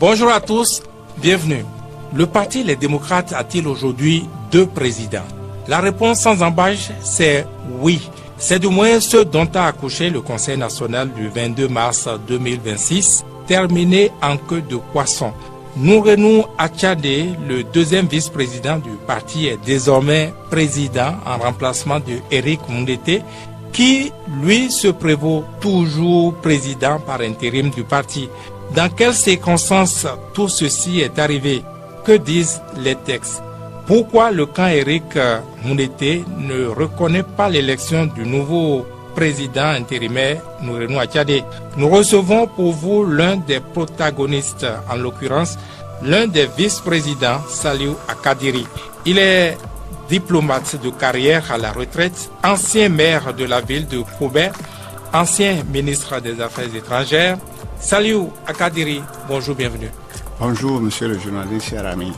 Bonjour à tous, bienvenue. Le parti Les Démocrates a-t-il aujourd'hui 2 présidents? La réponse sans embâche, c'est oui. C'est du moins ce dont a accouché le Conseil national du 22 mars 2026, terminé en queue de poisson. Nourrenou Achadé, le 2e vice-président du parti, est désormais président en remplacement de Éric Moundete, qui, lui, se prévaut toujours président par intérim du parti. Dans quelles circonstances tout ceci est arrivé? Que disent les textes? Pourquoi le camp Éric Moundete ne reconnaît pas l'élection du nouveau président intérimaire Nourrenou Achadé? Nous recevons pour vous l'un des protagonistes, en l'occurrence l'un des vice-présidents, Saliou Akadiri. Il est diplomate de carrière à la retraite, ancien maire de la ville de Koubert, ancien ministre des Affaires étrangères. Saliou Akadiri, bonjour, bienvenue. Bonjour, monsieur le journaliste, cher ami.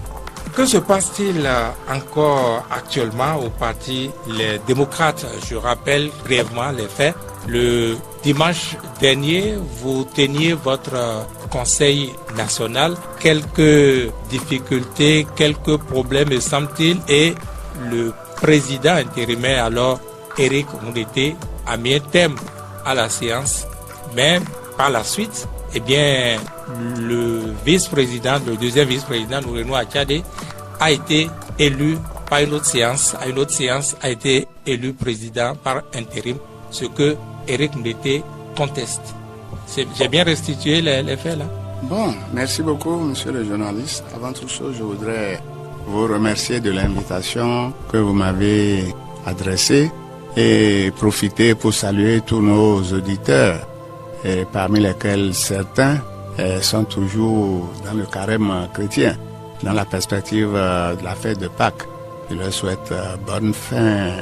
Que se passe-t-il encore actuellement au parti Les Démocrates? Je rappelle brièvement les faits. Le dimanche dernier, vous teniez votre conseil national. Quelques difficultés, quelques problèmes, me semble-t-il, et le président intérimaire, alors Éric Moundete, a mis un terme à la séance. Mais par la suite, eh bien, le vice-président, le 2e vice-président, Nourrenou Achadé, a été élu par une autre séance. À une autre séance, a été élu président par intérim, ce que Éric Moundete conteste. J'ai bien restitué les faits là. Bon, merci beaucoup, monsieur le journaliste. Avant toute chose, je voudrais vous remercier de l'invitation que vous m'avez adressée et profiter pour saluer tous nos auditeurs, et parmi lesquels certains sont toujours dans le carême chrétien, dans la perspective de la fête de Pâques. Je leur souhaite bonne fin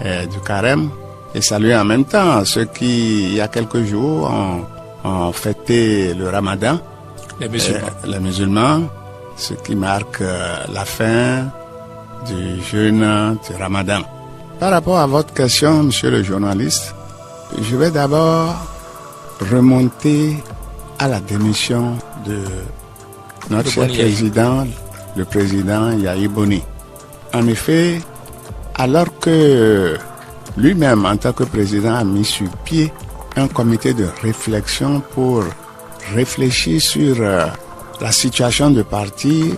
du carême et saluer en même temps ceux qui, il y a quelques jours, ont fêté le Ramadan. Les musulmans, ce qui marque la fin du jeûne du Ramadan. Par rapport à votre question, monsieur le journaliste, je vais d'abord remonter à la démission de notre cher président, le président Yahi Boni. En effet, alors que lui-même, en tant que président, a mis sur pied un comité de réflexion pour réfléchir sur la situation du parti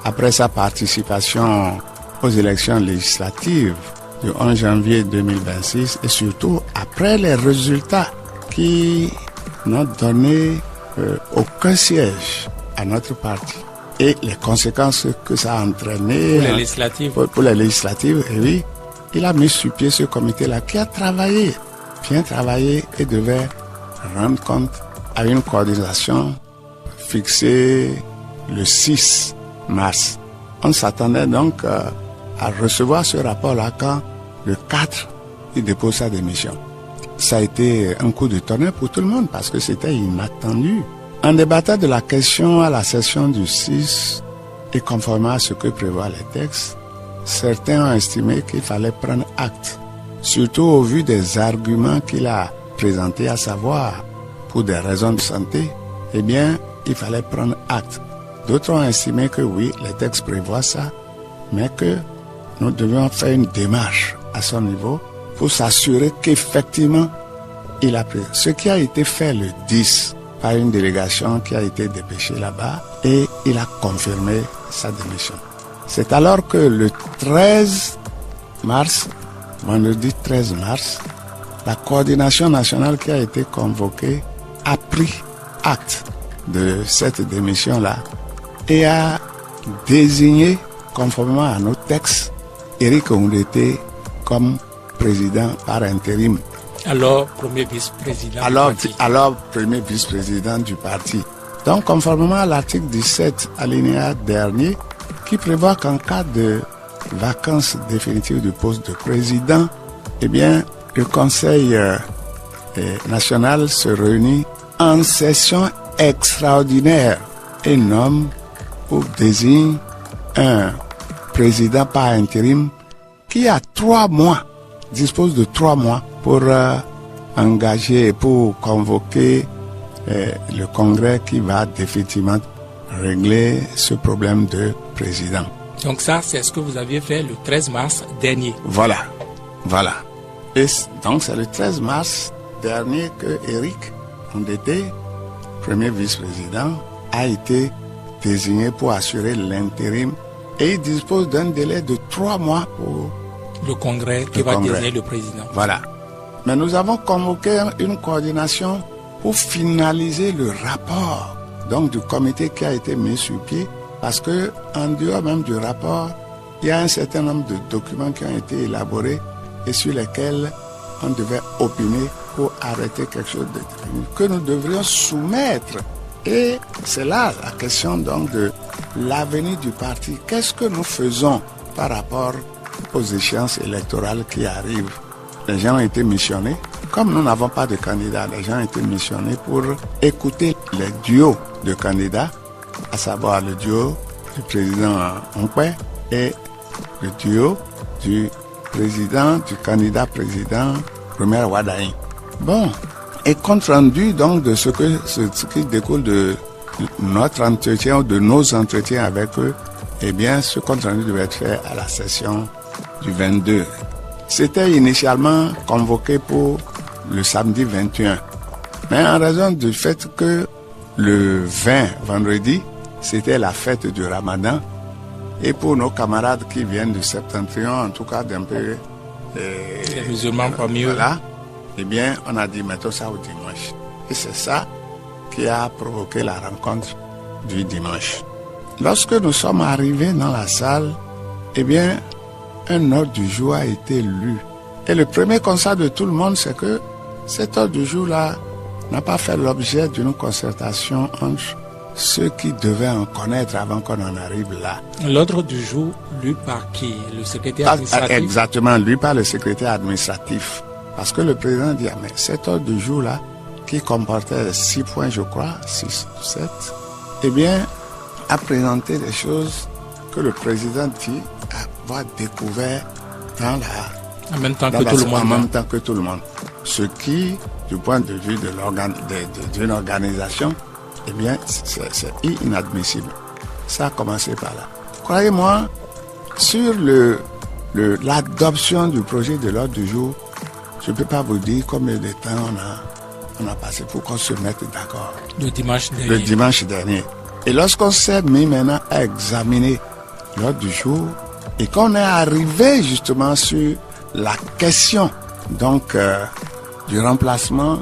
après sa participation aux élections législatives du 11 janvier 2026 et surtout après les résultats qui n'ont donné aucun siège à notre parti et les conséquences que ça a entraîné pour les législatives. Et oui, il a mis sur pied ce comité-là qui a bien travaillé et devait rendre compte à une coordination fixée le 6 mars. On s'attendait donc à recevoir ce rapport-là quand le 4, il dépose sa démission. Ça a été un coup de tonnerre pour tout le monde parce que c'était inattendu. En débattant de la question à la session du 6 et conformément à ce que prévoient les textes, certains ont estimé qu'il fallait prendre acte, surtout au vu des arguments qu'il a présentés, à savoir pour des raisons de santé, eh bien, il fallait prendre acte. D'autres ont estimé que oui, les textes prévoient ça, mais que nous devions faire une démarche à son niveau pour s'assurer qu'effectivement, il a pris. Ce qui a été fait le 10 par une délégation qui a été dépêchée là-bas et il a confirmé sa démission. C'est alors que le 13 mars, vendredi 13 mars, la coordination nationale qui a été convoquée a pris acte de cette démission-là et a désigné, conformément à nos textes, Éric Moundete comme président par intérim. Alors, premier vice-président alors premier vice-président du parti. Donc, conformément à l'article 17, alinéa dernier, qui prévoit qu'en cas de vacance définitive du poste de président, eh bien, le Conseil national se réunit en session extraordinaire et nomme ou désigne un président par intérim qui a 3 mois, dispose de 3 mois pour engager, pour convoquer le congrès qui va définitivement régler ce problème de président. Donc ça, c'est ce que vous aviez fait le 13 mars dernier. Voilà. Et donc c'est le 13 mars dernier que Éric Ndete, premier vice-président, a été désigné pour assurer l'intérim et il dispose d'un délai de 3 mois pour le Congrès qui va désigner le président. Voilà. Mais nous avons convoqué une coordination pour finaliser le rapport donc du comité qui a été mis sur pied, parce que en dehors même du rapport, il y a un certain nombre de documents qui ont été élaborés et sur lesquels on devait opiner pour arrêter quelque chose de que nous devrions soumettre. Et c'est là la question donc de l'avenir du parti. Qu'est-ce que nous faisons par rapport aux échéances électorales qui arrivent? Les gens ont été missionnés. Comme nous n'avons pas de candidats, les gens ont été missionnés pour écouter les duos de candidats, à savoir le duo du président Onkwe et le duo du candidat président Premier Wadaï. Bon, et compte rendu donc de ce qui découle de notre entretien ou de nos entretiens avec eux, eh bien, ce compte rendu devait être fait à la session du 22. C'était initialement convoqué pour le samedi 21. Mais en raison du fait que le 20, vendredi, c'était la fête du Ramadan, et pour nos camarades qui viennent du septentrion, en tout cas d'un peu... les musulmans parmi eux. Voilà. Eh bien, on a dit, mettons ça au dimanche. Et c'est ça qui a provoqué la rencontre du dimanche. Lorsque nous sommes arrivés dans la salle, eh bien, un ordre du jour a été lu. Et le premier constat de tout le monde, c'est que cet ordre du jour-là n'a pas fait l'objet d'une concertation entre ceux qui devaient en connaître avant qu'on en arrive là. L'ordre du jour lu par qui? Le secrétaire administratif? Exactement, lu par le secrétaire administratif. Parce que le président dit, mais cet ordre du jour-là, qui comportait 6 points, je crois, 6 ou 7, eh bien, a présenté des choses que le président dit avoir découvert en même temps que tout le monde. Ce qui, du point de vue d'une organisation, eh bien, c'est inadmissible. Ça a commencé par là. Croyez-moi, sur l'adoption du projet de l'ordre du jour, je ne peux pas vous dire combien de temps on a passé pour qu'on se mette d'accord. Le dimanche dernier. Et lorsqu'on s'est mis maintenant à examiner l'ordre du jour, et qu'on est arrivé justement sur la question donc du remplacement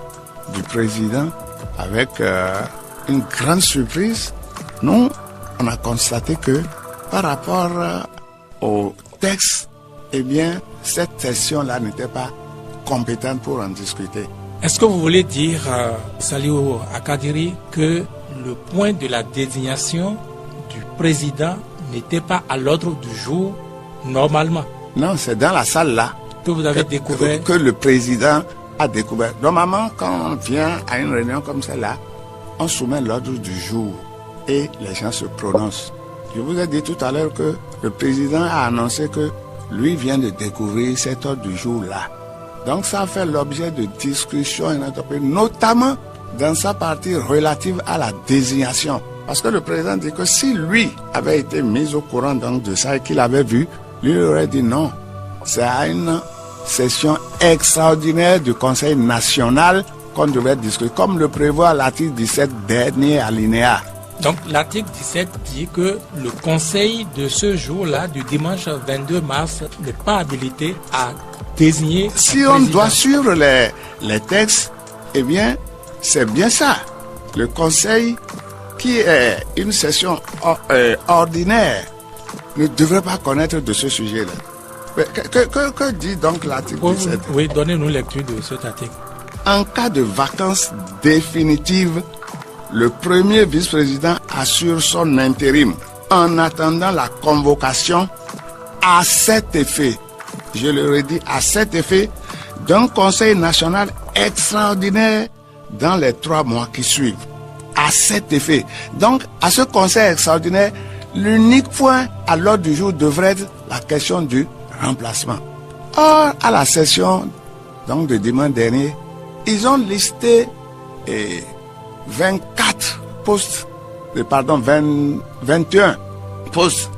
du président, avec une grande surprise, nous, on a constaté que par rapport au texte, eh bien, cette session-là n'était pas compétente pour en discuter. Est-ce que vous voulez dire, Saliou Akadiri, que le point de la désignation du président n'était pas à l'ordre du jour normalement? Non, c'est dans la salle là que vous avez découvert que le président a découvert. Normalement, quand on vient à une réunion comme celle-là, on soumet l'ordre du jour et les gens se prononcent. Je vous ai dit tout à l'heure que le président a annoncé que lui vient de découvrir cet ordre du jour-là. Donc ça a fait l'objet de discussions, notamment dans sa partie relative à la désignation. Parce que le président dit que si lui avait été mis au courant donc de ça et qu'il avait vu, lui aurait dit non. C'est à une session extraordinaire du Conseil national qu'on devait discuter, comme le prévoit l'article 17 dernier alinéa. Donc l'article 17 dit que le Conseil de ce jour-là, du dimanche 22 mars, n'est pas habilité à désigner si on doit suivre les textes, eh bien, c'est bien ça. Le Conseil, qui est une session ordinaire, ne devrait pas connaître de ce sujet-là. Que dit donc l'article 17? Oui, donnez-nous lecture de cet article. En cas de vacances définitives, le premier vice-président assure son intérim en attendant la convocation à cet effet. Je le redis, à cet effet, d'un conseil national extraordinaire dans les 3 mois qui suivent. À cet effet. Donc, à ce conseil extraordinaire, l'unique point à l'ordre du jour devrait être la question du remplacement. Or, à la session donc de dimanche dernier, ils ont listé 24 postes 21 postes.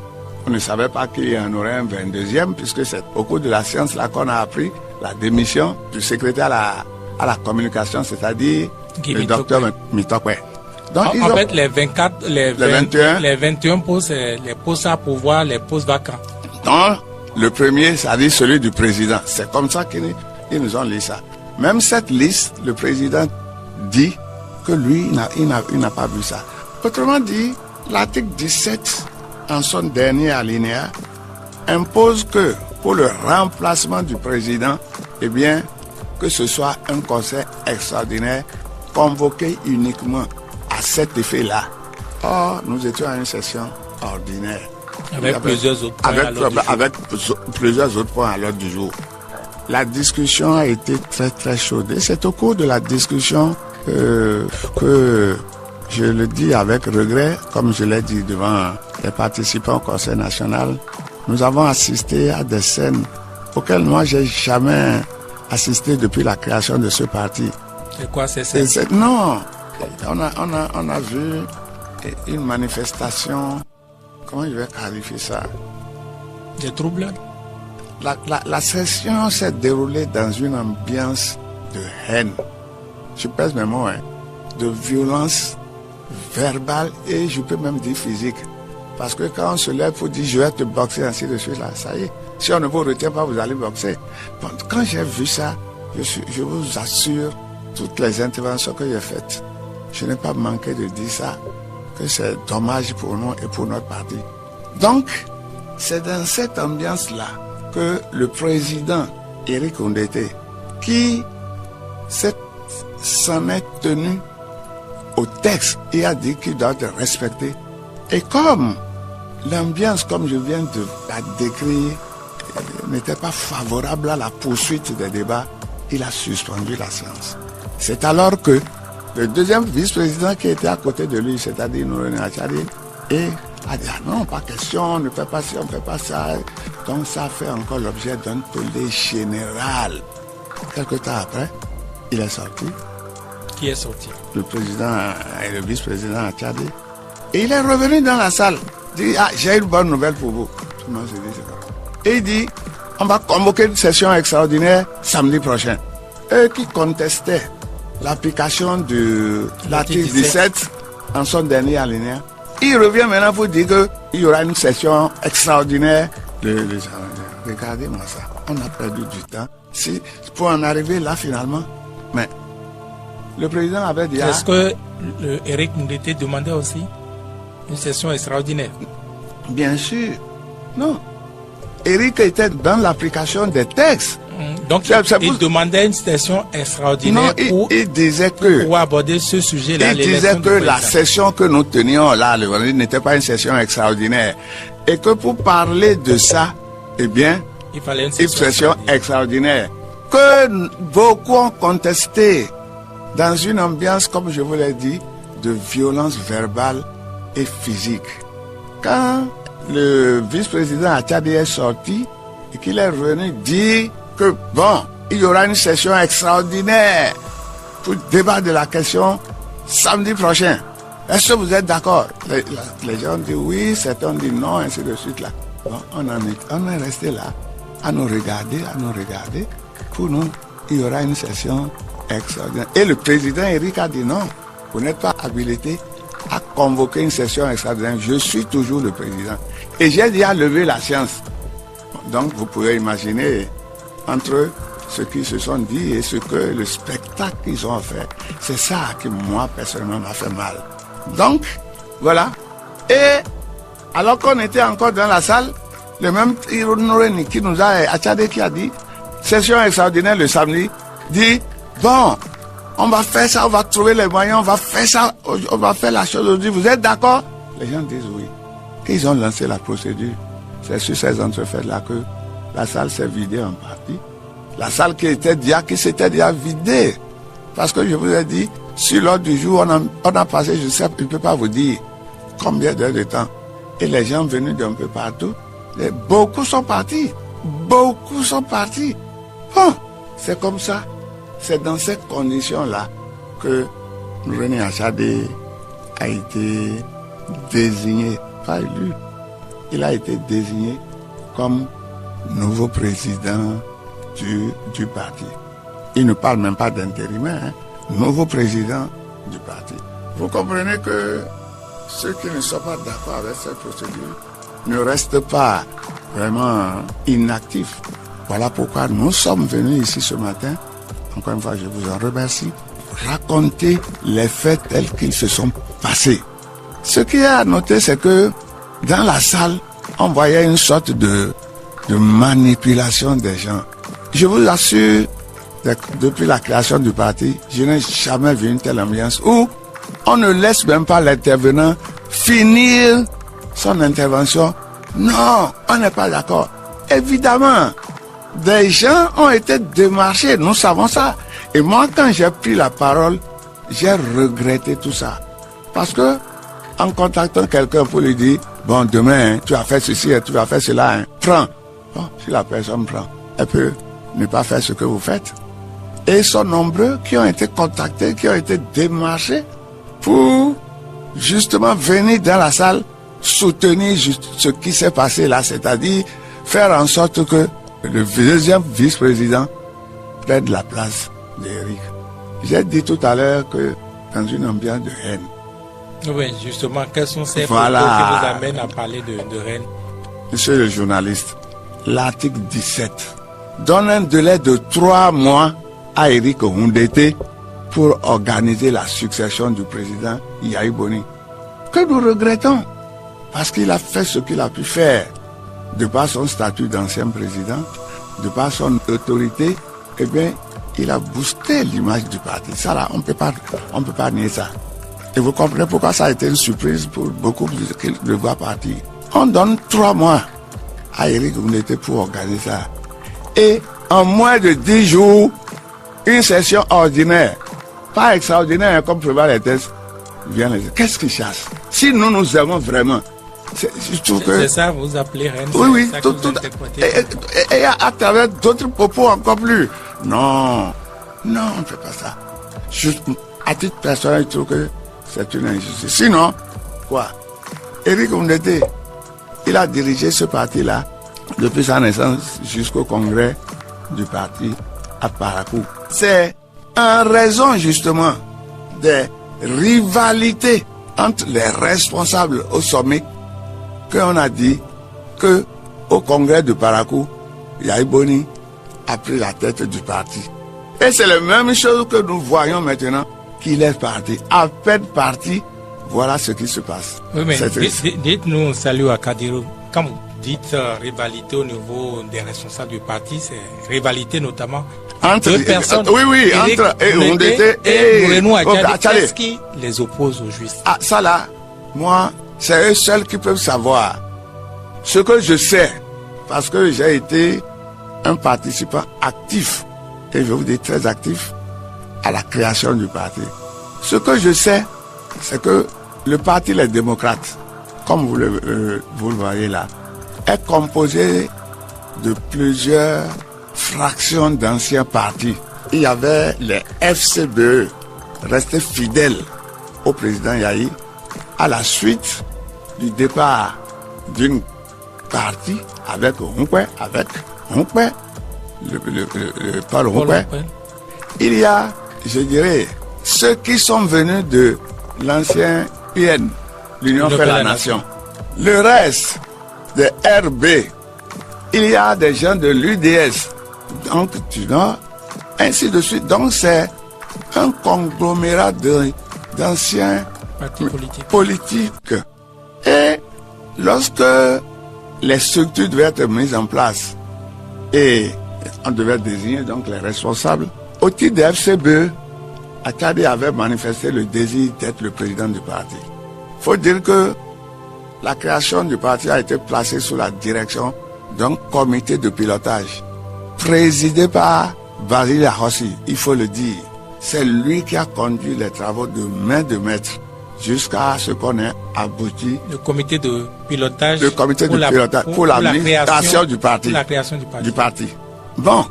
On ne savait pas qu'il y en aurait un 22e, puisque c'est au cours de la science là qu'on a appris la démission du secrétaire à la communication, c'est-à-dire le docteur Mitokwe. Donc, en fait, les 21 postes, les postes à pouvoir, les postes vacants. Donc, le premier, c'est-à-dire celui du président. C'est comme ça qu'ils nous ont lu ça. Même cette liste, le président dit que lui, il n'a pas vu ça. Autrement dit, l'article 17, en son dernier alinéa, impose que pour le remplacement du président, eh bien, que ce soit un conseil extraordinaire convoqué uniquement à cet effet-là. Or, nous étions à une session ordinaire. Avec plusieurs autres points à l'ordre du jour. La discussion a été très très chaude. Et c'est au cours de la discussion que je le dis avec regret, comme je l'ai dit devant les participants au Conseil national, nous avons assisté à des scènes auxquelles moi j'ai jamais assisté depuis la création de ce parti. C'est quoi ces scènes? Non, on a vu une manifestation. Comment je vais qualifier ça? Des troubles? La session s'est déroulée dans une ambiance de haine. Je pèse mes mots, de violence verbale et je peux même dire physique. Parce que quand on se lève pour dire je vais te boxer, ainsi de suite, là, ça y est. Si on ne vous retient pas, vous allez boxer. Bon, quand j'ai vu ça, je vous assure, toutes les interventions que j'ai faites, je n'ai pas manqué de dire ça, que c'est dommage pour nous et pour notre parti. Donc, c'est dans cette ambiance-là que le président Éric Ondete, qui s'en est tenu au texte et a dit qu'il doit être respecté. Et comme l'ambiance, comme je viens de la décrire, n'était pas favorable à la poursuite des débats, il a suspendu la séance. C'est alors que le deuxième vice-président qui était à côté de lui, c'est-à-dire Noureni Achadi, a dit « non, pas question, on ne fait pas ça, on ne fait pas ça ». Donc ça a fait encore l'objet d'un tollé général. Quelque temps après, il est sorti. Qui est sorti? Le président et le vice-président Achadi. Et il est revenu dans la salle. Il dit « ah, j'ai une bonne nouvelle pour vous ». Tout le monde se dit « c'est quoi ?» Et il dit « on va convoquer une session extraordinaire samedi prochain ». Eux qui contestaient l'application de l'article 17 en son dernier alinéa, il revient maintenant pour dire qu'il y aura une session extraordinaire. Regardez-moi ça. On a perdu du temps. Pour en arriver là finalement. Mais le président avait dit... Est-ce que Éric Ondete demandait aussi une session extraordinaire? Bien sûr. Non. Éric était dans l'application des textes. Donc, il demandait une session extraordinaire il disait que, pour aborder ce sujet-là. Il disait que la session que nous tenions là, le vendredi, n'était pas une session extraordinaire. Et que pour parler de ça, eh bien, il fallait une session extraordinaire. Que beaucoup ont contesté dans une ambiance, comme je vous l'ai dit, de violence verbale et physique. Quand le vice-président Achadi est sorti et qu'il est revenu dire que bon, il y aura une session extraordinaire pour débattre de la question samedi prochain. Est-ce que vous êtes d'accord? Les gens disent oui, certains disent non, ainsi de suite là. Bon, on est resté là à nous regarder. Pour nous, il y aura une session extraordinaire. Et le président Éric a dit non, vous n'êtes pas habilité à convoquer une session extraordinaire. Je suis toujours le président. Et j'ai déjà levé la séance. Donc vous pouvez imaginer entre ce qu'ils se sont dit et ce que le spectacle qu'ils ont fait. C'est ça qui, moi, personnellement, m'a fait mal. Donc, voilà. Et alors qu'on était encore dans la salle, le même Noureni qui nous a Achadi qui a dit session extraordinaire le samedi, dit bon, on va faire ça, on va trouver les moyens, on va faire ça, on va faire la chose aujourd'hui. Vous êtes d'accord? Les gens disent oui. Ils ont lancé la procédure. C'est sur ces entrefaits-là que la salle s'est vidée en partie. La salle qui s'était déjà vidée. Parce que je vous ai dit, sur l'ordre du jour, on a passé, je ne peux pas vous dire combien d'heures de temps. Et les gens venus d'un peu partout. Beaucoup sont partis. Bon, c'est comme ça. C'est dans ces conditions-là que Noureni Achadi a été désigné, pas élu, il a été désigné comme nouveau président du parti. Il ne parle même pas d'intérimaire, hein. Nouveau président du parti. Vous comprenez que ceux qui ne sont pas d'accord avec cette procédure ne restent pas vraiment inactifs. Voilà pourquoi nous sommes venus ici ce matin, encore une fois je vous en remercie, raconter les faits tels qu'ils se sont passés. Ce qu'il y a à noter, c'est que dans la salle, on voyait une sorte de manipulation des gens. Je vous assure, depuis la création du parti, je n'ai jamais vu une telle ambiance où on ne laisse même pas l'intervenant finir son intervention. Non, on n'est pas d'accord. Évidemment, des gens ont été démarchés, nous savons ça. Et moi, quand j'ai pris la parole, j'ai regretté tout ça. Parce que, en contactant quelqu'un pour lui dire, bon, demain, hein, tu as fait ceci et tu as fait cela, hein, prends. Bon, si la personne prend, elle peut ne pas faire ce que vous faites. Et ils sont nombreux qui ont été contactés, qui ont été démarchés pour justement venir dans la salle soutenir ce qui s'est passé là, c'est-à-dire faire en sorte que le deuxième vice-président prenne la place d'Éric. J'ai dit tout à l'heure que dans une ambiance de haine. Oui, justement, quels sont ces propos qui vous amènent à parler de haine? Monsieur le journaliste, l'article 17 donne un délai de 3 mois à Éric Oundété pour organiser la succession du président Yahi Boni, que nous regrettons, parce qu'il a fait ce qu'il a pu faire, de par son statut d'ancien président, de par son autorité, eh bien, il a boosté l'image du parti. Ça là, on peut pas nier ça. Et vous comprenez pourquoi ça a été une surprise pour beaucoup de le voir partir. On donne 3 mois à Éric Oundété pour organiser ça. Et en moins de 10 jours, une session ordinaire, pas extraordinaire comme prévoir les tests, vient les... Qu'est-ce qu'ils chassent? Si nous aimons vraiment, c'est ça, vous appelez reine. Oui, tout. Et à travers d'autres propos encore plus. Non, on ne fait pas ça. Juste, à titre personnel, je trouve que c'est une injustice. Sinon, quoi? Éric Oundété, il a dirigé ce parti-là depuis sa naissance jusqu'au congrès du parti à Parakou. C'est en raison justement des rivalités entre les responsables au sommet qu'on a dit que au congrès de Parakou, Yahi Boni a pris la tête du parti. Et c'est la même chose que nous voyons maintenant qu'il est parti. À peine parti, voilà ce qui se passe. Oui, mais dites-nous, salut à Kadiro, quand vous dites rivalité au niveau des responsables du parti, c'est rivalité notamment entre deux personnes. Oui, entre Oundété et Mourenou Adjadé. Qu'est-ce qui les oppose au justice? Ah, ça là, moi, c'est eux seuls qui peuvent savoir. Ce que je sais, parce que j'ai été un participant actif, et je vous dis très actif, à la création du parti. Ce que je sais, c'est que le parti Les Démocrates, comme vous le voyez là, est composé de plusieurs fractions d'anciens partis. Il y avait les FCBE, restés fidèles au président Yahi, à la suite du départ d'une partie avec Onkwe, le Paul Onkwe. Il y a, je dirais, ceux qui sont venus de l'ancien UN, l'Union fait la Nation. Le reste des RB, il y a des gens de l'UDS, donc tu vois, ainsi de suite. Donc c'est un conglomérat d'anciens partis politiques. Et lorsque les structures devaient être mises en place et on devait désigner donc les responsables, au titre des FCBE, Attadi avait manifesté le désir d'être le président du parti. Il faut dire que la création du parti a été placée sous la direction d'un comité de pilotage présidé par Basile Ahossi, il faut le dire. C'est lui qui a conduit les travaux de main de maître jusqu'à ce qu'on ait abouti. Le comité de pilotage. Le comité de pilotage pour la création du parti. La création du parti. Bon,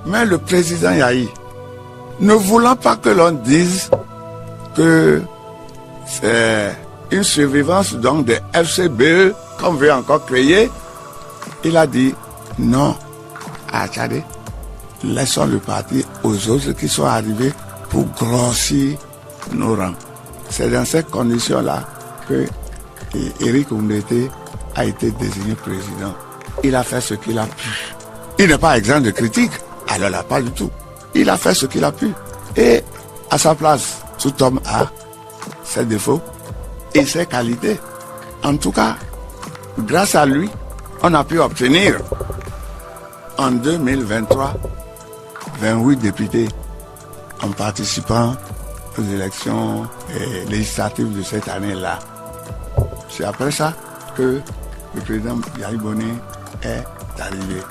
mais le président Yahi, ne voulant pas que l'on dise que c'est une survivance donc de FCBE qu'on veut encore créer. Il a dit non à Tchadé, laissons le parti aux autres qui sont arrivés pour grossir nos rangs. C'est dans ces conditions-là que Éric Oundété a été désigné président. Il a fait ce qu'il a pu. Il n'est pas exempt de critique. Alors là, pas du tout. Il a fait ce qu'il a pu. Et à sa place, tout homme a ses défauts et ses qualités. En tout cas, grâce à lui, on a pu obtenir en 2023 28 députés en participant aux élections législatives de cette année-là. C'est après ça que le président Yahi Boni est arrivé.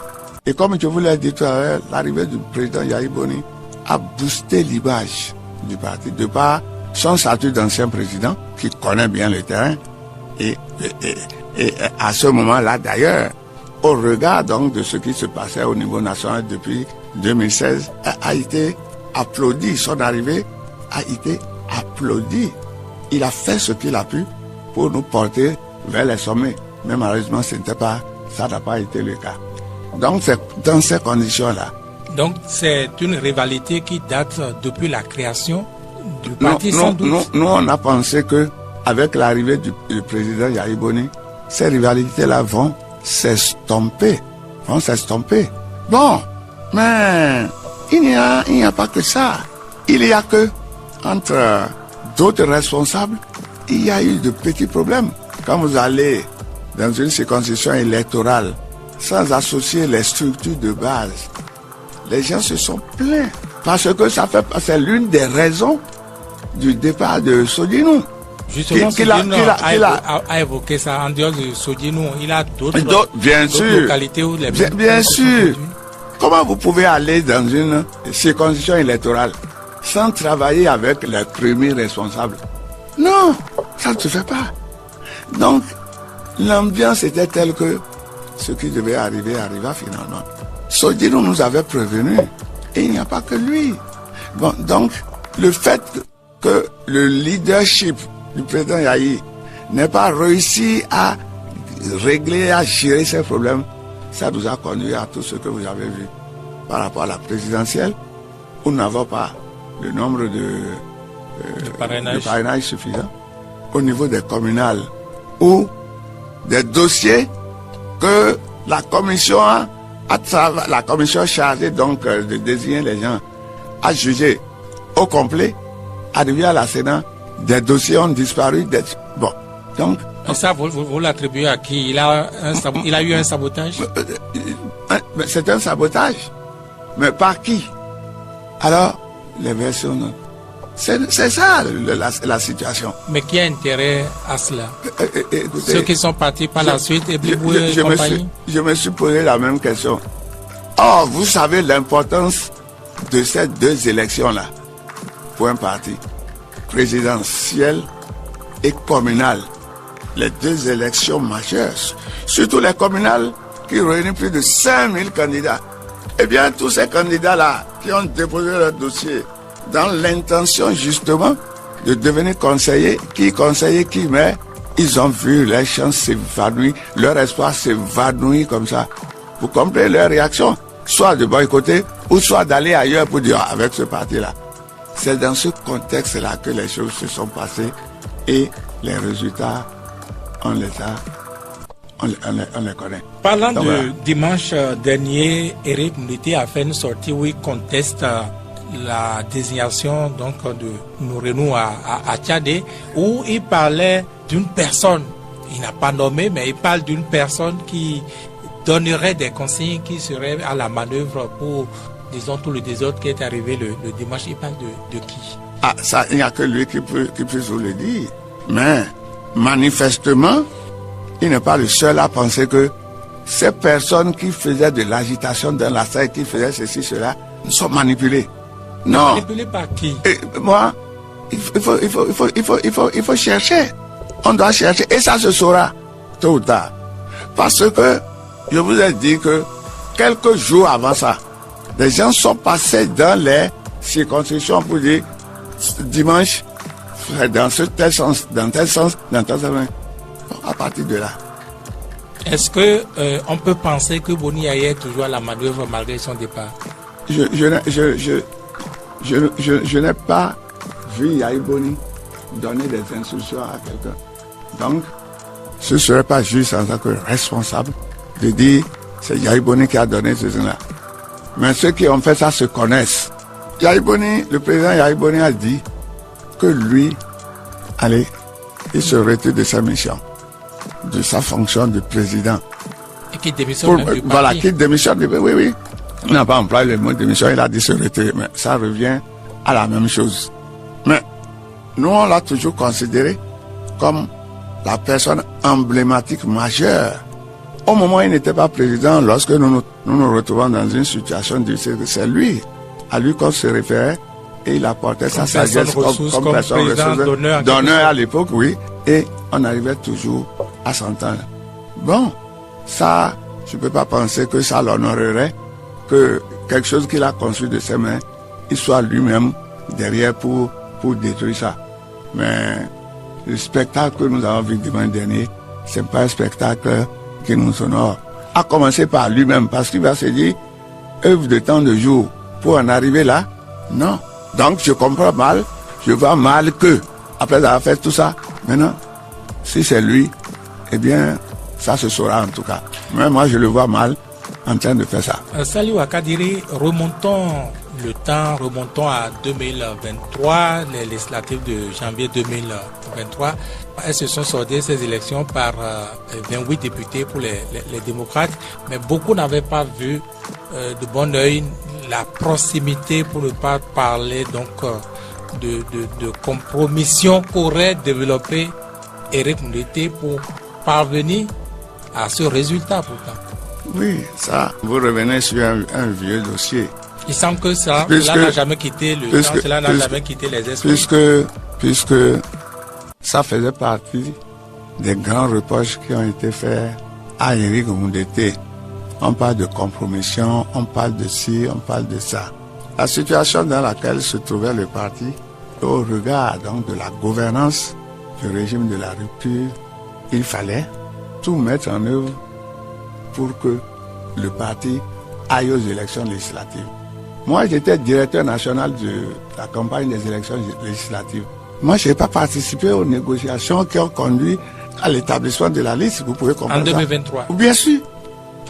Et comme je vous l'ai dit tout à l'heure, l'arrivée du président Yahi Boni a boosté l'image du parti, de par son statut d'ancien président, qui connaît bien le terrain. Et à ce moment-là, d'ailleurs, au regard donc de ce qui se passait au niveau national depuis 2016, a été applaudi. Son arrivée a été applaudie. Il a fait ce qu'il a pu pour nous porter vers les sommets. Mais malheureusement, ça n'a pas été le cas. Donc, c'est dans ces conditions-là. Donc, c'est une rivalité qui date depuis la création du parti, sans doute. Nous, on a pensé que avec l'arrivée du président Yahi Boni, ces rivalités-là vont s'estomper. Bon, mais il n'y a pas que ça. Il y a que, entre d'autres responsables, il y a eu de petits problèmes. Quand vous allez dans une circonscription électorale, sans associer les structures de base, les gens se sont plaints. Parce que c'est l'une des raisons du départ de Sodinou. Justement, Sodinou a évoqué ça en dehors de Sodinou. Il a d'autres localités où les bien sûr. Comment vous pouvez aller dans une circonscription électorale sans travailler avec les premiers responsables? Non, ça ne se fait pas. Donc, l'ambiance était telle que ce qui devait arriver arriva finalement. Sodinou nous avait prévenu. Et il n'y a pas que lui. Bon, donc, le fait que le leadership du président Yahi n'ait pas réussi à régler, à gérer ces problèmes, ça nous a conduit à tout ce que vous avez vu. Par rapport à la présidentielle, où nous n'avons pas le nombre de parrainages suffisant. Au niveau des communales, où des dossiers que la commission la commission chargée donc de désigner les gens a jugé au complet, arrivé à la Sénat, des dossiers ont disparu. Bon, donc... Et ça, vous l'attribuez à qui? Il a eu un sabotage? C'est un sabotage. Mais par qui? Alors, les versions... C'est ça la situation. Mais qui a intérêt à cela? Écoutez, ceux qui sont partis par la suite et compagnie? Je me suis posé la même question. Or, vous savez l'importance de ces deux élections-là pour un parti présidentiel et communal. Les deux élections majeures, surtout les communales qui réunissent plus de 5000 candidats. Eh bien, tous ces candidats-là qui ont déposé leur dossier dans l'intention justement de devenir conseiller, mais ils ont vu leurs chances s'évanouir, leur espoir s'évanouir comme ça. Vous comprenez leur réaction? Soit de boycotter, ou soit d'aller ailleurs pour dire avec ce parti-là. C'est dans ce contexte-là que les choses se sont passées et les résultats, on les connaît. Parlant de dimanche dernier, Éric Oundété a fait une sortie où il conteste la désignation donc de Nourenou à Tchadé, où il parlait d'une personne, il n'a pas nommé, mais il parle d'une personne qui donnerait des consignes, qui serait à la manœuvre pour, disons, tout le désordre qui est arrivé le dimanche. Il parle de qui? Ah, ça, il n'y a que lui qui peut vous le dire. Mais, manifestement, il n'est pas le seul à penser que ces personnes qui faisaient de l'agitation dans la salle, qui faisaient ceci, cela, sont manipulées. Non. Manipulé par qui? Moi, il faut chercher. On doit chercher. Et ça se saura tôt ou tard. Parce que, je vous ai dit que quelques jours avant ça, les gens sont passés dans les circonscriptions pour dire dimanche, dans ce tel sens, dans tel sens, dans tel sens. Bon, à partir de là. Est-ce que on peut penser que Boni Yahya est toujours à la manœuvre malgré son départ? Je n'ai pas vu Yahya Boni donner des instructions à quelqu'un. Donc, ce ne serait pas juste en tant que responsable de dire c'est Yahya Boni qui a donné ce truc-là. Mais ceux qui ont fait ça se connaissent. Yahya Boni, le président Yahya Boni a dit que lui, allez, il se retire de sa mission, de sa fonction de président. Et qu'il démissionne même du parti. Voilà, qu'il démissionne. Oui. Il n'a pas employé le mot démission, il a dit se retirer. Mais ça revient à la même chose. Mais nous, on l'a toujours considéré comme la personne emblématique majeure. Au moment où il n'était pas président, lorsque nous nous retrouvons dans une situation difficile, c'est lui, à lui qu'on se référait, et il apportait sa sagesse comme personne ressource, d'honneur à l'époque, oui, et on arrivait toujours à s'entendre. Bon, ça, je ne peux pas penser que ça l'honorerait, que quelque chose qu'il a construit de ses mains, il soit lui-même derrière pour détruire ça. Mais le spectacle que nous avons vu dimanche dernier, c'est pas un spectacle qui nous honore. À commencer par lui-même, parce qu'il va se dire, œuvre de tant de jours pour en arriver là. Non. Donc je comprends mal, je vois mal que, après avoir fait tout ça, maintenant, si c'est lui, eh bien, ça se saura en tout cas. Mais moi, je le vois mal en train de faire ça. Saliou Akadiri, remontons le temps, remontons à 2023, les législatives de janvier 2023. Elles se sont soldées ces élections par 28 députés pour les démocrates, mais beaucoup n'avaient pas vu de bon oeil la proximité, pour ne pas parler donc de compromission qu'aurait développé Éric Ndete pour parvenir à ce résultat pourtant. Oui, ça, vous revenez sur un vieux dossier. Il semble que cela n'a jamais quitté le temps, cela n'a jamais quitté les esprits. Puisque ça faisait partie des grands reproches qui ont été faits à Éric Ndete. On parle de compromission, on parle de ci, on parle de ça. La situation dans laquelle se trouvait le parti, au regard donc de la gouvernance du régime de la rupture, il fallait tout mettre en œuvre pour que le parti aille aux élections législatives. Moi, j'étais directeur national de la campagne des élections législatives. Moi, je n'ai pas participé aux négociations qui ont conduit à l'établissement de la liste. Vous pouvez comprendre ça. En 2023. Bien sûr.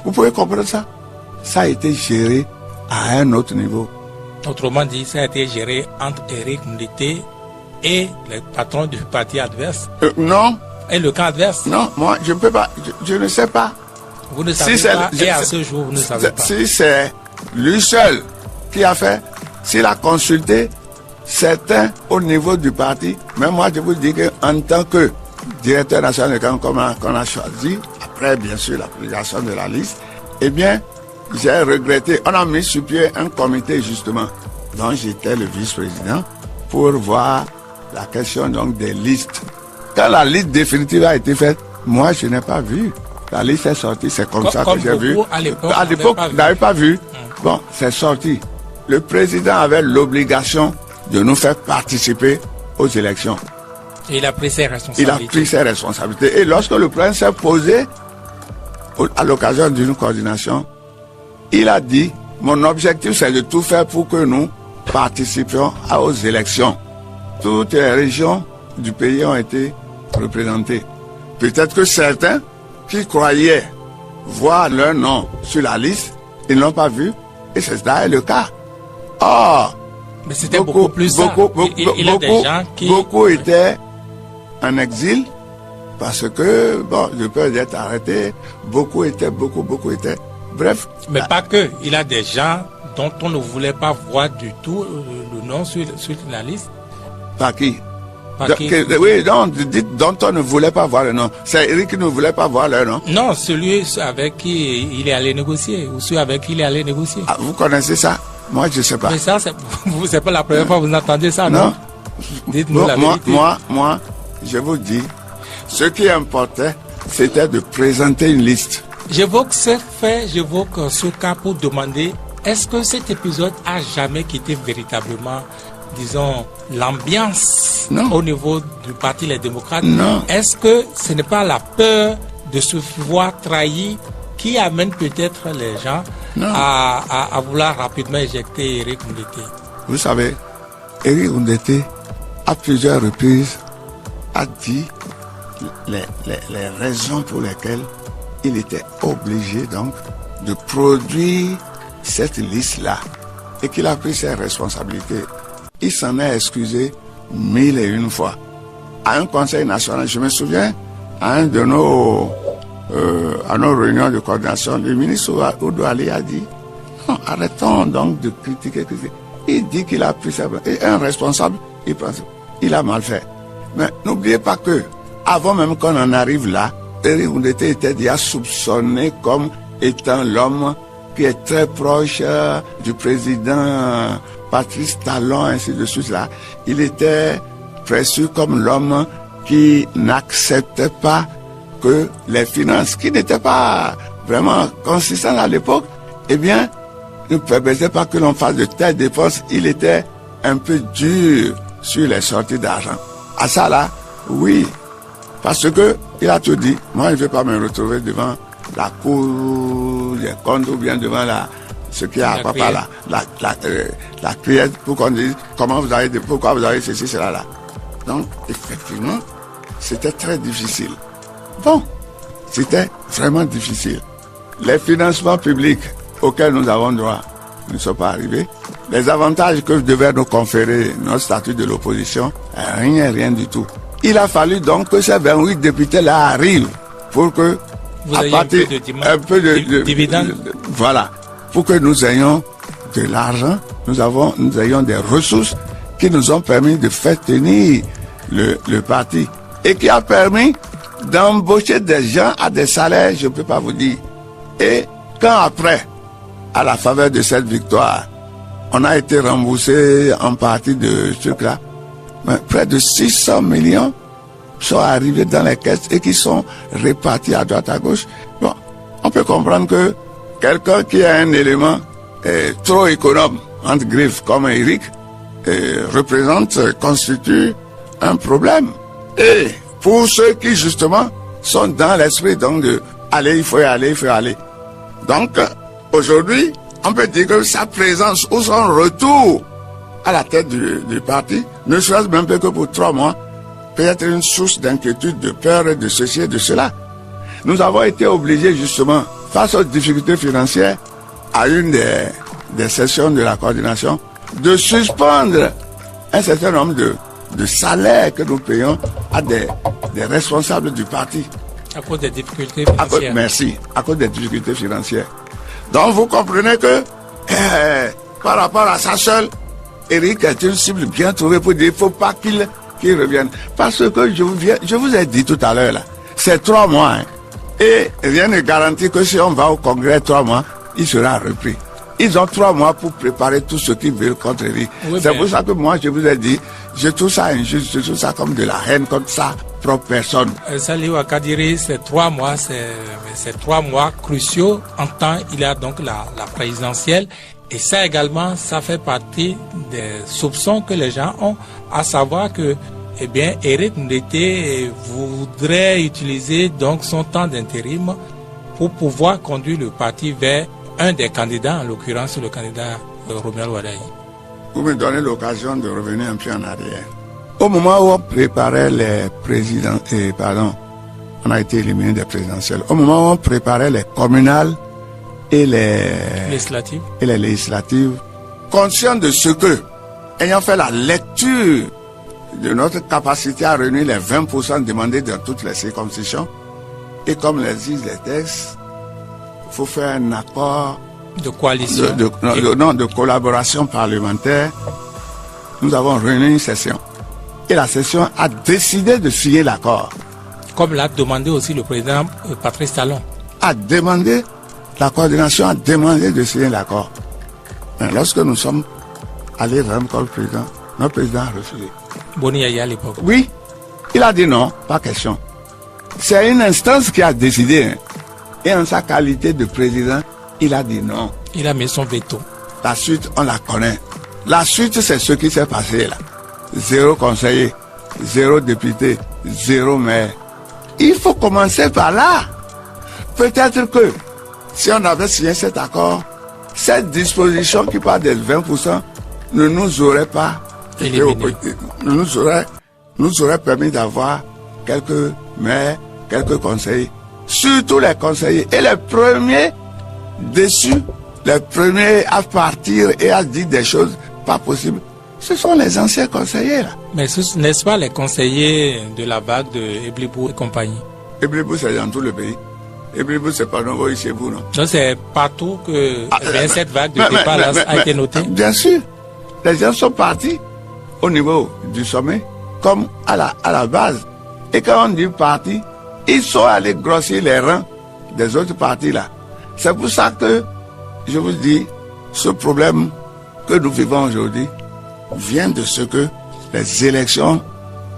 Vous pouvez comprendre ça. Ça a été géré à un autre niveau. Autrement dit, ça a été géré entre Éric Ndete et les patrons du parti adverse. Non. Et le camp adverse. Non, moi, je ne peux pas. Je ne sais pas. Vous ne savez pas, et à ce jour, vous ne savez pas. Si c'est lui seul qui a fait, s'il a consulté certains au niveau du parti, mais moi, je vous dis qu'en tant que directeur national de camp qu'on a choisi, après, bien sûr, la publication de la liste, eh bien, j'ai regretté. On a mis sur pied un comité, justement, dont j'étais le vice-président, pour voir la question donc des listes. Quand la liste définitive a été faite, moi, je n'ai pas vu. La liste est sortie, c'est comme ça que j'ai vu. À l'époque, vous n'avez pas vu. Bon, c'est sorti. Le président avait l'obligation de nous faire participer aux élections. Et il a pris ses responsabilités. Et lorsque le président s'est posé, à l'occasion d'une coordination, il a dit, mon objectif c'est de tout faire pour que nous participions aux élections. Toutes les régions du pays ont été représentées. Peut-être que certains qui croyaient voir leur nom sur la liste, ils ne l'ont pas vu, et c'est là le cas. Or, mais c'était beaucoup plus ça. Beaucoup étaient en exil, parce que, bon, je peux être arrêté, beaucoup étaient. Bref. Mais pas que, il y a des gens dont on ne voulait pas voir du tout le nom sur la liste. Par qui? Oui, non, dites dont on ne voulait pas voir le nom. C'est Éric qui ne voulait pas voir le nom. Non, celui avec qui il est allé négocier, ou celui avec qui il est allé négocier. Ah, vous connaissez ça? Moi, je ne sais pas. Mais ça, c'est pas la première fois que vous entendez ça, non? Dites-nous la vérité. Moi, je vous dis, ce qui importait, c'était de présenter une liste. J'évoque ce fait, j'évoque ce cas pour demander, est-ce que cet épisode a jamais quitté véritablement, disons, l'ambiance au niveau du Parti Les Démocrates. Non. Est-ce que ce n'est pas la peur de se voir trahi qui amène peut-être les gens à vouloir rapidement éjecter Éric Ndete? Vous savez, Éric Ndete, à plusieurs reprises, a dit les raisons pour lesquelles il était obligé donc de produire cette liste-là et qu'il a pris ses responsabilités. Il s'en est excusé 1001 fois. À un conseil national, je me souviens, à un de nos réunions de coordination, le ministre Oudou Ali a dit non, arrêtons donc de critiquer. Il dit qu'il a pris sa... Et un responsable, il a mal fait. Mais n'oubliez pas que, avant même qu'on en arrive là, Éric Ndete était déjà soupçonné comme étant l'homme qui est très proche du président Patrice Talon, ainsi de suite là. Il était perçu comme l'homme qui n'acceptait pas que les finances, qui n'étaient pas vraiment consistantes à l'époque, eh bien, ne permettaient pas que l'on fasse de telles dépenses. Il était un peu dur sur les sorties d'argent. À ça là, oui, parce que il a tout dit. Moi, je ne vais pas me retrouver devant la cour des comptes ou bien devant ce qui est à papa là, la cuillère pour qu'on dise pourquoi vous avez ceci, cela là. Donc, effectivement, c'était très difficile. Bon, c'était vraiment difficile. Les financements publics auxquels nous avons droit ne sont pas arrivés. Les avantages que devait nous conférer notre statut de l'opposition, rien du tout. Il a fallu donc que ces 28 députés-là arrivent pour que, à partir un peu de dividendes. Voilà, pour que nous ayons de l'argent, nous ayons des ressources qui nous ont permis de faire tenir le parti et qui a permis d'embaucher des gens à des salaires, je ne peux pas vous dire. Et quand après, à la faveur de cette victoire, on a été remboursé en partie de ce truc-là, mais près de 600 millions sont arrivés dans les caisses et qui sont répartis à droite à gauche. Bon, on peut comprendre que quelqu'un qui a un élément trop économe, entre griffes, comme Éric, constitue un problème. Et pour ceux qui justement sont dans l'esprit donc de aller, il faut y aller. Donc aujourd'hui, on peut dire que sa présence ou son retour à la tête du parti, ne serait-ce même pas que pour 3 mois, peut être une source d'inquiétude, de peur et de ceci et de cela. Nous avons été obligés justement, face aux difficultés financières, à une des sessions de la coordination, de suspendre un certain nombre de salaires que nous payons à des responsables du parti. À cause des difficultés financières. À cause des difficultés financières. Donc vous comprenez que par rapport à ça seul, Éric est une cible bien trouvée pour dire qu'il ne faut pas qu'il revienne. Parce que je vous ai dit tout à l'heure, là, c'est 3 mois. Hein, et rien ne garantit que si on va au congrès 3 mois, il sera repris. Ils ont 3 mois pour préparer tout ce qu'ils veulent contre Éric. Oui, c'est pour ça que moi, je vous ai dit, je trouve ça injuste, je trouve ça comme de la haine contre sa propre personne. Saliou Akadiri, ces 3 mois, c'est 3 mois cruciaux. En temps, il y a donc la présidentielle. Et ça également, ça fait partie des soupçons que les gens ont, à savoir que, eh bien, Éric Ndete voudrait utiliser donc son temps d'intérim pour pouvoir conduire le parti vers un des candidats, en l'occurrence le candidat Romuald Wardai. Vous me donnez l'occasion de revenir un peu en arrière. Au moment où on préparait les présidents, on a été éliminé des présidentielles. Au moment où on préparait les communales et les législatives, conscient de ce que, ayant fait la lecture de notre capacité à réunir les 20% demandés dans toutes les circonscriptions, et comme les disent les textes, il faut faire un accord de coalition, de collaboration parlementaire. Nous avons réuni une session. Et la session a décidé de signer l'accord. Comme l'a demandé aussi le président Patrice Talon. La coordination a demandé de signer l'accord. Mais lorsque nous sommes allés rencontrer le président, notre président a refusé. Boni Yaya à l'époque. Oui, il a dit non, pas question. C'est une instance qui a décidé. Hein. Et en sa qualité de président, il a dit non. Il a mis son veto. La suite, on la connaît. La suite, c'est ce qui s'est passé là. 0 conseiller, 0 député, 0 maire. Il faut commencer par là. Peut-être que si on avait signé cet accord, cette disposition qui parle des 20% ne nous aurait pas nous aurait permis d'avoir quelques maires, quelques conseillers, surtout les conseillers et les premiers déçus, les premiers à partir et à dire des choses pas possibles. Ce sont les anciens conseillers là. Mais n'est-ce pas les conseillers de la vague de Eblibou et compagnie? Eblibou, c'est dans tout le pays. Eblibou, c'est pas nouveau chez vous, non? Donc c'est partout que cette vague de départ a été notée? Bien sûr. Les gens sont partis au niveau du sommet comme à la base. Et quand on dit parti, ils sont allés grossir les rangs des autres partis là. C'est pour ça que je vous dis, ce problème que nous vivons aujourd'hui vient de ce que les élections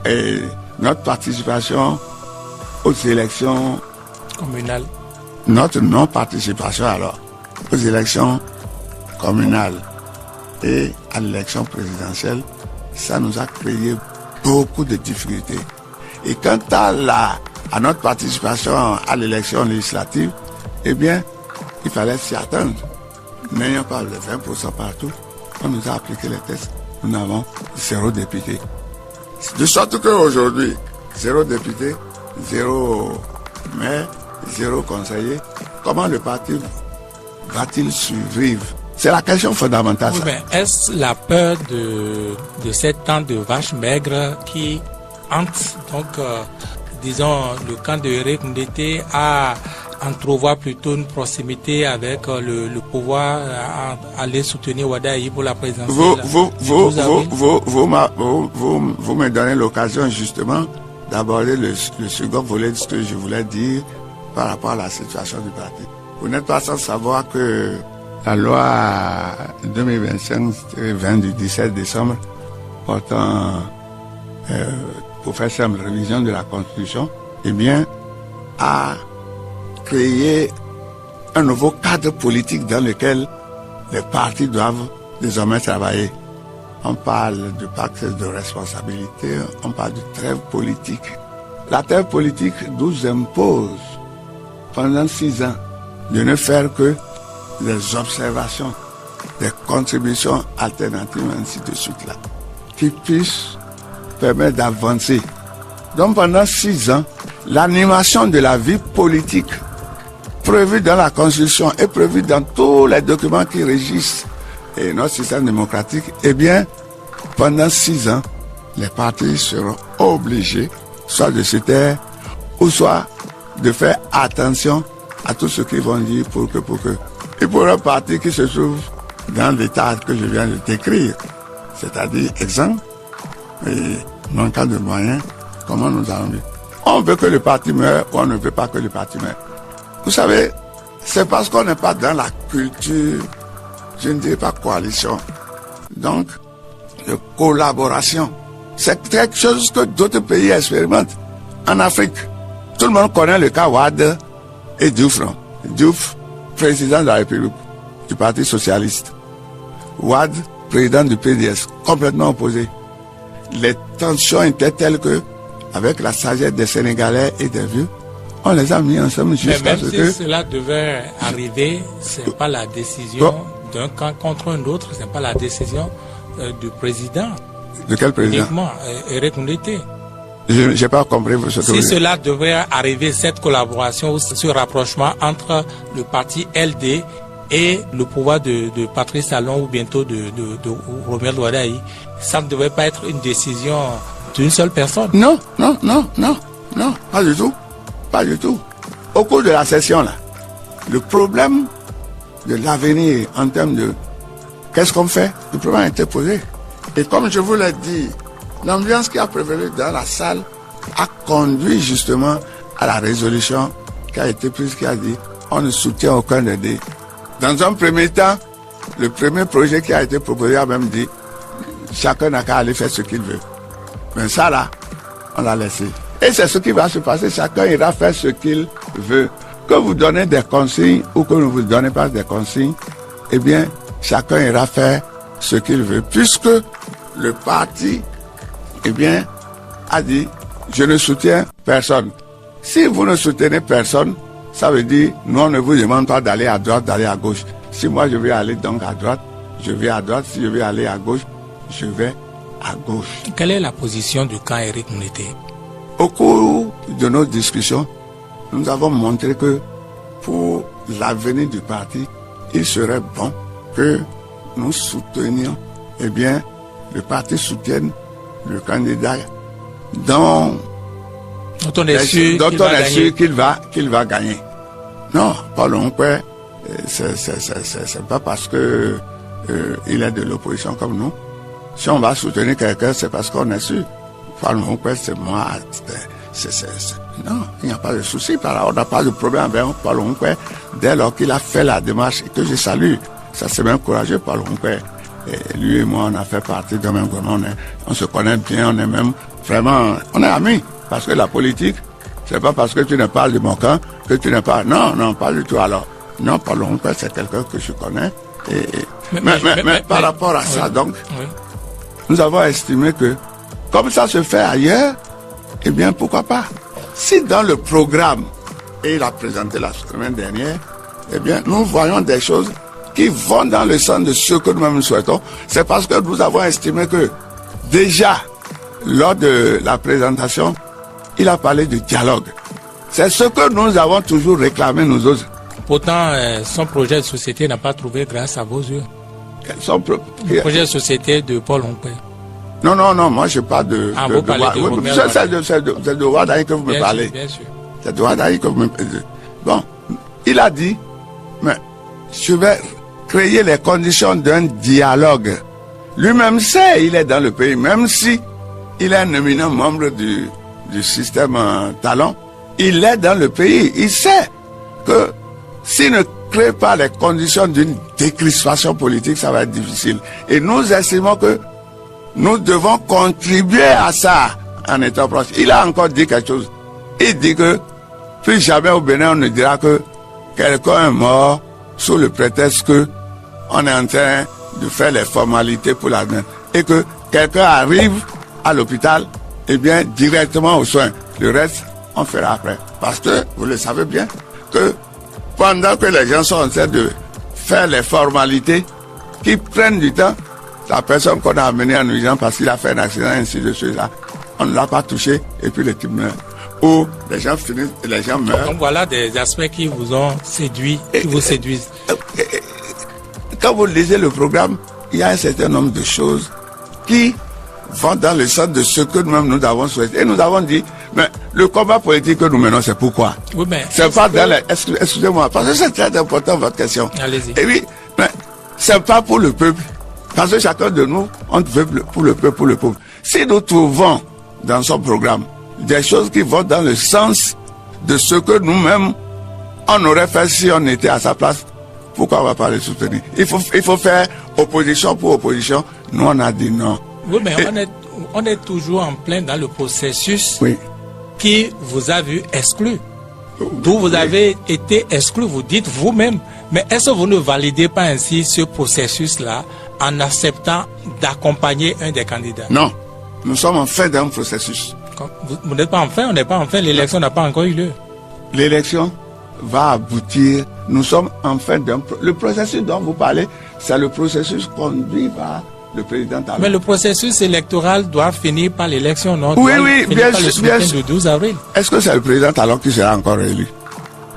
et notre participation aux élections communales, notre non-participation alors aux élections communales et à l'élection présidentielle, ça nous a créé beaucoup de difficultés. Et quant à notre participation à l'élection législative, eh bien, il fallait s'y attendre. N'ayant pas le 20% partout, on nous a appliqué les tests. Nous n'avons 0 député. De sorte qu'aujourd'hui, 0 député, 0 maire, 0 conseiller, comment le parti va-t-il survivre? C'est la question fondamentale. Oui, mais est-ce la peur de cette tente de vaches maigres qui hante, donc, disons, le camp de Eric Ndete à entrevoir plutôt une proximité avec le pouvoir à aller soutenir Wadaï pour la présidentielle? Vous me donnez l'occasion justement d'aborder le second volet de ce que je voulais dire par rapport à la situation du parti. Vous n'êtes pas sans savoir que la loi 2025-20 du 17 décembre portant pour faire simple révision de la Constitution, eh bien, a créé un nouveau cadre politique dans lequel les partis doivent désormais travailler. On parle de pacte de responsabilité, on parle de trêve politique. La trêve politique nous impose pendant 6 ans de ne faire que des observations, des contributions alternatives, ainsi de suite là, qui puissent permettre d'avancer. Donc pendant 6 ans, l'animation de la vie politique prévue dans la Constitution et prévue dans tous les documents qui régissent notre système démocratique, eh bien, pendant 6 ans, les partis seront obligés soit de se taire ou soit de faire attention à tout ce qu'ils vont dire pour que. Et pour un parti qui se trouve dans l'état que je viens de décrire, c'est-à-dire exempt et manquant de moyens, comment nous allons dire? On veut que le parti meure ou on ne veut pas que le parti meure. Vous savez, c'est parce qu'on n'est pas dans la culture, je ne dirais pas coalition, donc de collaboration. C'est quelque chose que d'autres pays expérimentent. En Afrique, tout le monde connaît le cas Wade et Diouf. Diouf, président de la République, du Parti Socialiste. Wade, président du PDS, complètement opposé. Les tensions étaient telles que, avec la sagesse des Sénégalais et des vieux, on les a mis ensemble jusqu'à ce que... Même si cela devait arriver, ce n'est pas la décision d'un camp contre un autre, ce n'est pas la décision du président. De quel président? Uniquement, Eric Ndete. Je n'ai pas compris ce que vous dites. Si cela devait arriver, cette collaboration ou ce rapprochement entre le parti LD et le pouvoir de Patrice Talon ou bientôt de Romel Wadaï, ça ne devait pas être une décision d'une seule personne. Non, pas du tout. Pas du tout. Au cours de la session, là, le problème de l'avenir en termes de qu'est-ce qu'on fait, le problème a été posé. Et comme je vous l'ai dit, l'ambiance qui a prévalu dans la salle a conduit justement à la résolution qui a été prise, qui a dit on ne soutient aucun des deux. Dans un premier temps, le premier projet qui a été proposé a même dit chacun n'a qu'à aller faire ce qu'il veut. Mais ça là, on l'a laissé. Et c'est ce qui va se passer, chacun ira faire ce qu'il veut. Que vous donnez des consignes ou que ne vous donnez pas des consignes, eh bien, chacun ira faire ce qu'il veut. Puisque le parti, eh bien, a dit, je ne soutiens personne. Si vous ne soutenez personne, ça veut dire, nous on ne vous demande pas d'aller à droite, d'aller à gauche. Si moi je vais aller donc à droite, je vais à droite. Si je vais aller à gauche, je vais à gauche. Quelle est la position du camp Éric Moulété? Au cours de nos discussions, nous avons montré que pour l'avenir du parti, il serait bon que nous soutenions, eh bien, le parti soutienne le candidat dont on est sûr qu'il va gagner. Non, Paul Onkwe, c'est pas parce que il est de l'opposition comme nous. Si on va soutenir quelqu'un, c'est parce qu'on est sûr. Paul Onkwe, c'est moi. Non, il n'y a pas de souci. On n'a pas de problème avec Paul Onkwe dès lors qu'il a fait la démarche et que je salue. Ça, c'est même courageux, Paul Onkwe. Et lui et moi, on a fait partie d'un même gouvernement. On se connaît bien, on est même vraiment, on est amis. Parce que la politique, c'est pas parce que tu ne parles de mon camp que tu n'es pas. Non, pas du tout. Alors, non, Paul Onkwe, c'est quelqu'un que je connais. Mais par rapport à ça, donc, nous avons estimé que, comme ça se fait ailleurs, eh bien, pourquoi pas? Si dans le programme, et il a présenté la semaine dernière, eh bien, nous voyons des choses qui vont dans le sens de ce que nous-mêmes souhaitons, c'est parce que nous avons estimé que, déjà, lors de la présentation, il a parlé de dialogue. C'est ce que nous avons toujours réclamé, nous autres. Pourtant, son projet de société n'a pas trouvé grâce à vos yeux. Le projet de société de Paul Onkwe. Non, moi je parle de... vous parlez de c'est de Ouadaï que vous me parlez. Bien sûr. C'est de Ouadaï que vous me parlez. Bon, il a dit, mais je vais créer les conditions d'un dialogue. Lui-même sait, il est dans le pays, même si il est un éminent membre du système Talon, il est dans le pays. Il sait que s'il ne crée pas les conditions d'une décrispation politique, ça va être difficile. Et nous estimons que nous devons contribuer à ça en étant proche. Il a encore dit quelque chose. Il dit que plus jamais au Bénin on ne dira que quelqu'un est mort sous le prétexte que on est en train de faire les formalités pour la main. Et que quelqu'un arrive à l'hôpital, eh bien directement aux soins. Le reste, on fera après. Parce que, vous le savez bien, que pendant que les gens sont en train de faire les formalités qui prennent du temps, la personne qu'on a amenée en urgence parce qu'il a fait un accident, ainsi de suite, là, on ne l'a pas touché et puis le type meurt. Ou les gens finissent, les gens meurent. Donc voilà des aspects qui vous ont séduit, qui vous séduisent. Quand vous lisez le programme, il y a un certain nombre de choses qui vont dans le sens de ce que nous-mêmes nous avons souhaité. Et nous avons dit, mais le combat politique que nous menons, c'est pourquoi? Oui, mais c'est pas dans les... Excusez-moi, parce que c'est très important votre question. Allez-y. Et oui, mais c'est pas pour le peuple. Parce que chacun de nous, on veut pour le peuple, pour le peuple. Si nous trouvons dans son programme des choses qui vont dans le sens de ce que nous-mêmes, on aurait fait si on était à sa place, pourquoi on ne va pas le soutenir? Il faut faire opposition pour opposition. Nous, on a dit non. Oui, mais on est toujours en plein dans le processus qui vous a vu exclu. D'où vous avez été exclu, vous dites vous-même. Mais est-ce que vous ne validez pas ainsi ce processus-là en acceptant d'accompagner un des candidats? Non, nous sommes en fin d'un processus. Vous n'êtes pas en fin, on n'est pas en fin, l'élection n'a pas encore eu lieu. L'élection va aboutir, nous sommes en fin d'un... Le processus dont vous parlez, c'est le processus conduit par le président Talon. Mais le processus électoral doit finir par l'élection, non? Oui, bien sûr. Le 12 avril. Est-ce que c'est le président Talon qui sera encore élu?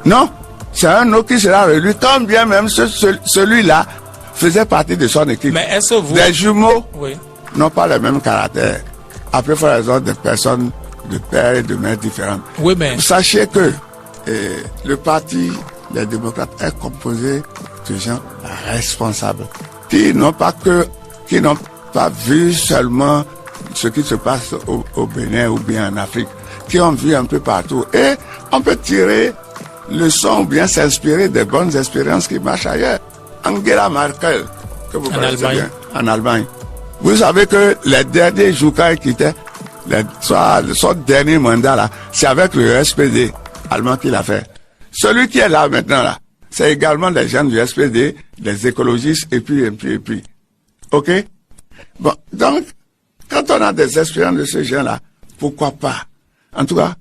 Non, c'est un autre qui sera élu, quand bien même celui-là faisait partie de son équipe. Mais est-ce que vous... Les jumeaux n'ont pas le même caractère. Après, il faut raison des personnes de père et de mère différentes. Oui, mais... Sachez que le parti, les démocrates, est composé de gens responsables qui n'ont pas vu seulement ce qui se passe au Bénin ou bien en Afrique, qui ont vu un peu partout. Et on peut tirer leçon ou bien s'inspirer des bonnes expériences qui marchent ailleurs. Angela Merkel, que vous connaissez bien, en Allemagne. Vous savez que les derniers jours quand il quittait, son dernier mandat là, c'est avec le SPD allemand qu'il a fait. Celui qui est là maintenant là, c'est également les gens du SPD, les écologistes et puis. Ok? Bon, donc, quand on a des expériences de ces gens-là, pourquoi pas? En tout cas,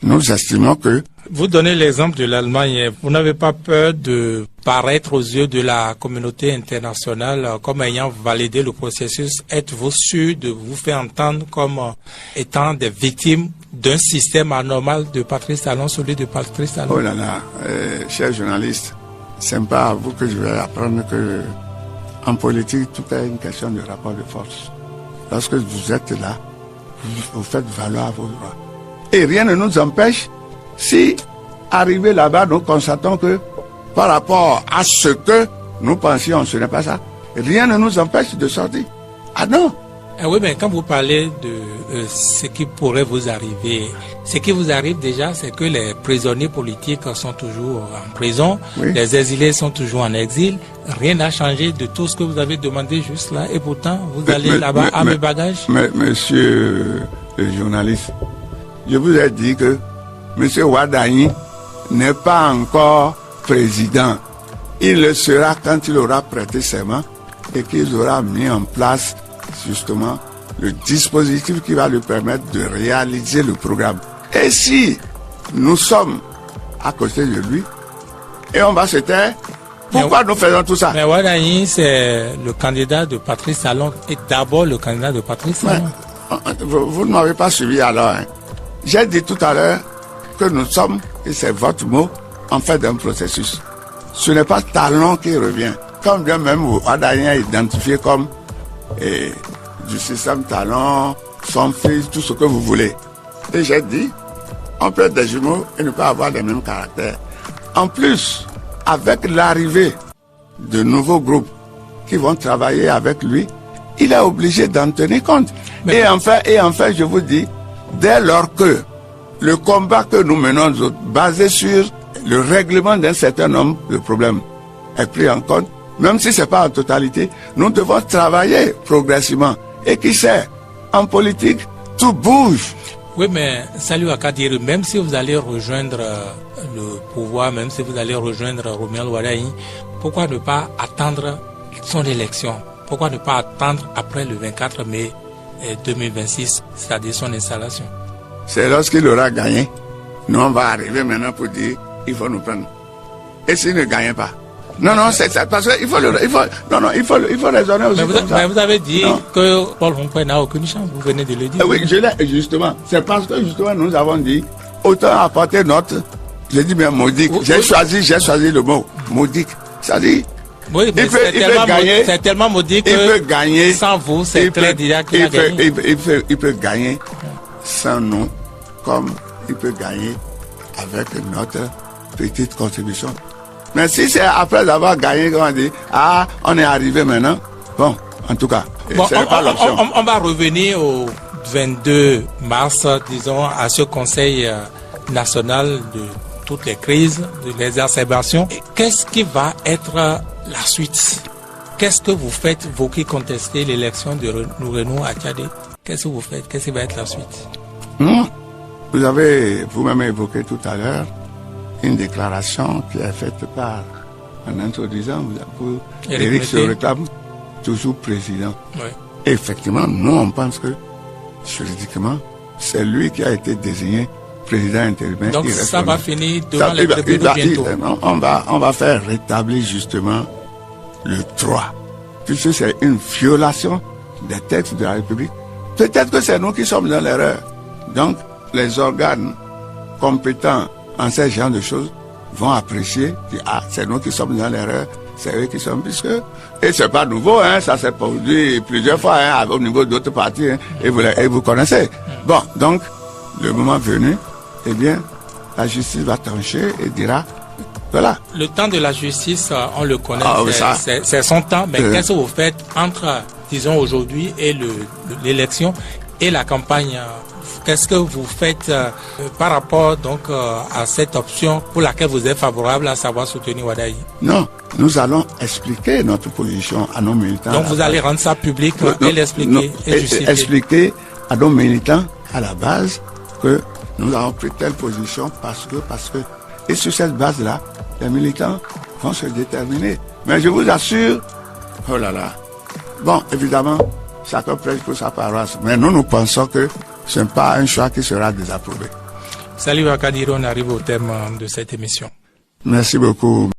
nous estimons que... Vous donnez l'exemple de l'Allemagne. Vous n'avez pas peur de paraître aux yeux de la communauté internationale comme ayant validé le processus? Êtes-vous sûr de vous faire entendre comme étant des victimes d'un système anormal de Patrice Talon, celui de Patrice Talon? Oh là là, chers journalistes, c'est pas à vous que je vais apprendre que en politique, tout est une question de rapport de force. Lorsque vous êtes là, vous faites valoir vos droits. Et rien ne nous empêche, si arrivé là-bas, nous constatons que par rapport à ce que nous pensions, ce n'est pas ça. Rien ne nous empêche de sortir. Ah non! Oui, mais quand vous parlez de ce qui pourrait vous arriver, ce qui vous arrive déjà, c'est que les prisonniers politiques sont toujours en prison, oui. Les exilés sont toujours en exil. Rien n'a changé de tout ce que vous avez demandé juste là. Et pourtant, vous allez là-bas à mes bagages. Mais monsieur le journaliste, je vous ai dit que M. Ouaddaï n'est pas encore président. Il le sera quand il aura prêté serment et qu'il aura mis en place justement le dispositif qui va lui permettre de réaliser le programme. Et si nous sommes à côté de lui et on va se taire, pourquoi nous faisons tout ça? Mais Ouaddaï, c'est le candidat de Patrice Talon et d'abord le candidat de Patrice Talon. Vous ne m'avez pas suivi alors. Hein. J'ai dit tout à l'heure que nous sommes, et c'est votre mot, en fait d'un processus. Ce n'est pas Talon qui revient. Comme bien même Ouaddaï est identifié comme du système Talon, son fils, tout ce que vous voulez. Et j'ai dit, on peut être des jumeaux et ne pas avoir les mêmes caractères. En plus, avec l'arrivée de nouveaux groupes qui vont travailler avec lui, il est obligé d'en tenir compte. Et enfin, je vous dis, dès lors que le combat que nous menons, basé sur le règlement d'un certain nombre de problèmes, est pris en compte, même si ce n'est pas en totalité, nous devons travailler progressivement. Et qui sait, en politique, tout bouge. Oui, mais Saliou Akadiri, même si vous allez rejoindre le pouvoir, même si vous allez rejoindre Romuald Ouaddaï, pourquoi ne pas attendre son élection? Pourquoi ne pas attendre après le 24 mai 2026, c'est-à-dire son installation? C'est lorsqu'il aura gagné. Nous, on va arriver maintenant pour dire il faut nous prendre. Et s'il ne gagne pas? Non, c'est ça. Parce qu'il faut raisonner aussi. Mais vous avez dit que Paul Hongpè n'a aucune chance. Vous venez de le dire. Oui, je l'ai, justement. C'est parce que justement nous avons dit autant apporter notre. J'ai dit bien modique. J'ai choisi le mot modique. Ça dit. Oui, mais c'est tellement maudit que il peut gagner sans vous, c'est clair déjà qu'il a gagné. Il peut gagner sans nous, comme il peut gagner avec notre petite contribution. Mais si c'est après avoir gagné qu'on dit, on est arrivé maintenant, bon, en tout cas, c'est pas l'option. On va revenir au 22 mars, disons, à ce Conseil national de toutes les crises, de l'exacerbation. Qu'est-ce qui va être la suite? Qu'est-ce que vous faites, vous qui contestez l'élection de Nourenou à Tchadé? Qu'est-ce que vous faites? Qu'est-ce qui va être la suite? Vous avez vous-même évoqué tout à l'heure une déclaration qui est faite par, en introduisant, Éric se réclame toujours président. Oui. Et effectivement, nous on pense que juridiquement, c'est lui qui a été désigné président intérimaire. Donc ça va finir devant les tribunaux bientôt. On va faire rétablir justement le droit, puisque c'est une violation des textes de la République. Peut-être que c'est nous qui sommes dans l'erreur. Donc les organes compétents en ce genre de choses vont apprécier que c'est nous qui sommes dans l'erreur, c'est eux qui sont, puisque et c'est pas nouveau, ça s'est produit plusieurs fois au niveau d'autres partis, et vous connaissez. Bon, donc le moment venu, eh bien, la justice va trancher et dira, voilà. Le temps de la justice, on le connaît, c'est son temps, mais qu'est-ce que vous faites entre, disons, aujourd'hui et l'élection et la campagne? Qu'est-ce que vous faites par rapport donc à cette option pour laquelle vous êtes favorable, à savoir soutenir Ouaddaï? Non, nous allons expliquer notre position à nos militants. Donc vous allez rendre ça public et l'expliquer et justifier. Expliquer à nos militants à la base que nous avons pris telle position parce que et sur cette base-là, les militants vont se déterminer. Mais je vous assure, oh là là, bon, évidemment, chacun prêche pour sa paroisse, mais nous pensons que ce n'est pas un choix qui sera désapprouvé. Saliou Kadiri, on arrive au terme de cette émission. Merci beaucoup.